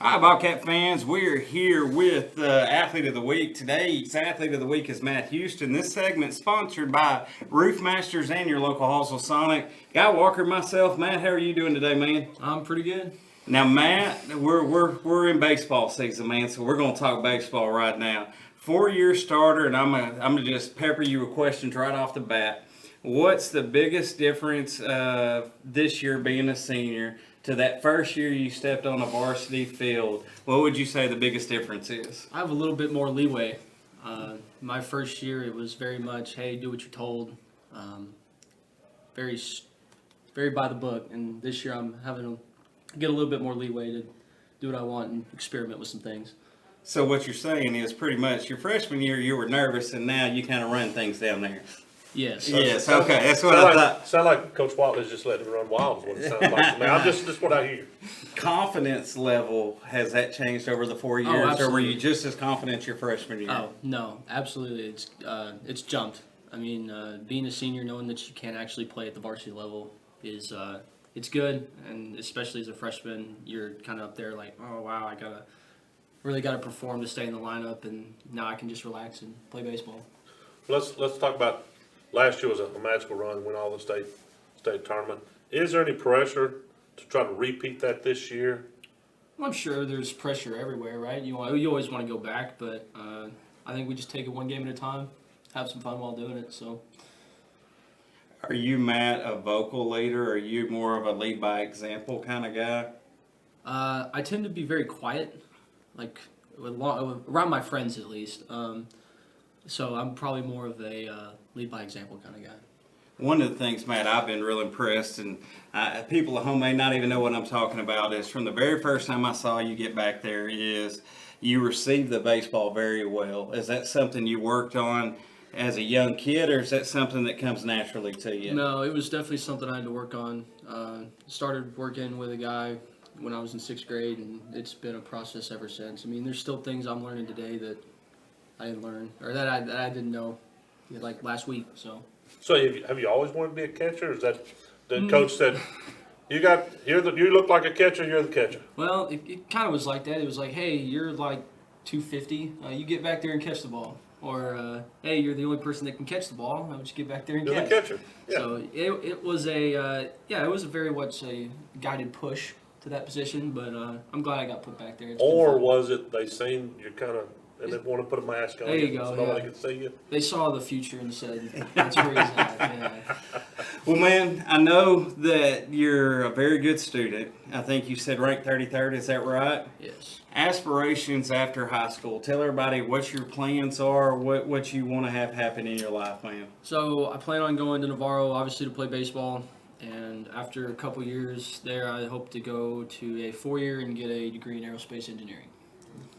Hi, Bobcat fans. We're here with Athlete of the Week. Today's Athlete of the Week is Matt Houston. This segment is sponsored by Roof Masters and your local Hallsville Sonic. Guy Walker, myself. Matt, how are you doing today, man? I'm pretty good. Now, Matt, we're in baseball season, man, so we're going to talk baseball right now. 4-year starter, and I'm gonna just pepper you with questions right off the bat. What's the biggest difference this year being a senior to that first year you stepped on a varsity field? What would you say the biggest difference is? I have a little bit more leeway. My first year, it was very much, hey, do what you're told, very by the book. And this year, I'm having to get a little bit more leeway to do what I want and experiment with some things. So what you're saying is pretty much your freshman year you were nervous, and now you kind of run things down there. Yes. Yes. Okay. That's what I thought. Sound like Coach Watley's just letting him run wild. Is what it sounds like to me. I'm just what I hear. Confidence level, has that changed over the 4 years, or were you just as confident your freshman year? Oh no, absolutely. It's jumped. I mean, being a senior, knowing that you can't actually play at the varsity level is it's good, and especially as a freshman, you're kind of up there like, oh wow, I really gotta perform to stay in the lineup, and now I can just relax and play baseball. Let's talk about last year was a magical run, win all the state tournament. Is there any pressure to try to repeat that this year? Well, I'm sure there's pressure everywhere, right? You always want to go back, but I think we just take it one game at a time, have some fun while doing it. So. Are you, Matt, a vocal leader, or are you more of a lead by example kind of guy? I tend to be very quiet, like around my friends at least. So I'm probably more of a lead by example kind of guy. One of the things, Matt, I've been real impressed, and people at home may not even know what I'm talking about, is from the very first time I saw you get back there is you received the baseball very well. Is that something you worked on as a young kid, or is that something that comes naturally to you? No, it was definitely something I had to work on. Started working with a guy when I was in 6th grade, and it's been a process ever since. I mean, there's still things I'm learning today that I didn't learn, or that I didn't know, like last week. So have you always wanted to be a catcher? Or is that the coach said you look like a catcher, you're the catcher? Well, it kind of was like that. It was like, hey, you're like 250, you get back there and catch the ball. Or, hey, you're the only person that can catch the ball. Why don't you get back there and catch? You're the catcher. Yeah. So it was it was a very much a guided push to that position. But I'm glad I got put back there. Or was it they seen you kind of and they want to put a mask on? There you go. So nobody could see you. They saw the future and said, "That's where he's at." Yeah. Well, man, I know that you're a very good student. I think you said ranked 33rd. Is that right? Yes. Aspirations after high school. Tell everybody what your plans are, what you want to have happen in your life, man. So I plan on going to Navarro, obviously, to play baseball. And after a couple years there, I hope to go to a 4-year and get a degree in aerospace engineering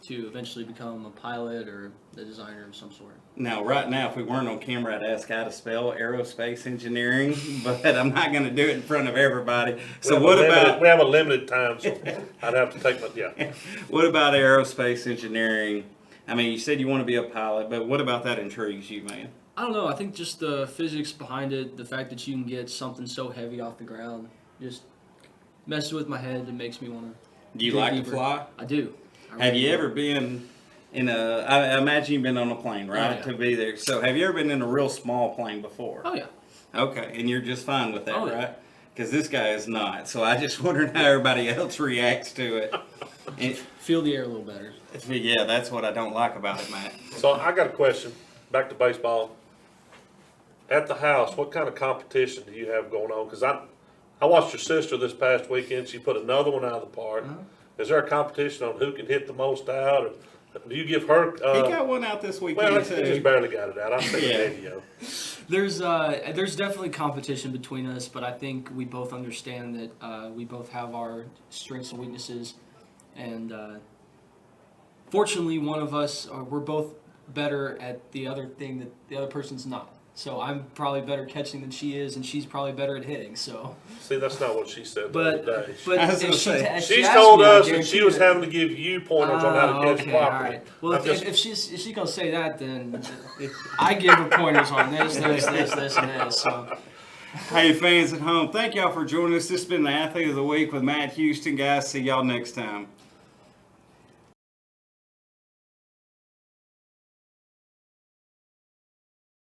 to eventually become a pilot or a designer of some sort. Now, right now, if we weren't on camera, I'd ask how to spell aerospace engineering, but I'm not going to do it in front of everybody. So we have a limited time, so I'd have to take What about aerospace engineering? I mean, you said you want to be a pilot, but what about that intrigues you, man? I don't know. I think just the physics behind it, the fact that you can get something so heavy off the ground, just messes with my head and makes me want to. Do you like to fly? I do. Have you ever been in I imagine you've been on a plane, right, to be there. So have you ever been in a real small plane before? Oh, yeah. Okay, and you're just fine with that, yeah. right? Because this guy is not. So I just wondered how everybody else reacts to it. And, feel the air a little better. Yeah, that's what I don't like about it, Matt. So I got a question. Back to baseball. At the house, what kind of competition do you have going on? Because I watched your sister this past weekend. She put another one out of the park. Uh-huh. Is there a competition on who can hit the most out? Or do you give her? He got one out this weekend, well, too. He just barely got it out. I see the video. There's definitely competition between us, but I think we both understand that we both have our strengths and weaknesses. And fortunately, one of us, we're both better at the other thing that the other person's not. So I'm probably better catching than she is, and she's probably better at hitting. So see, that's not what she said the other day. But she told us that she was having to give you pointers on how to catch properly. All right. Well, if she's gonna say that, then I give her pointers on this, and this. So. Hey, fans at home, thank y'all for joining us. This has been the Athlete of the Week with Matt Houston. Guys, see y'all next time.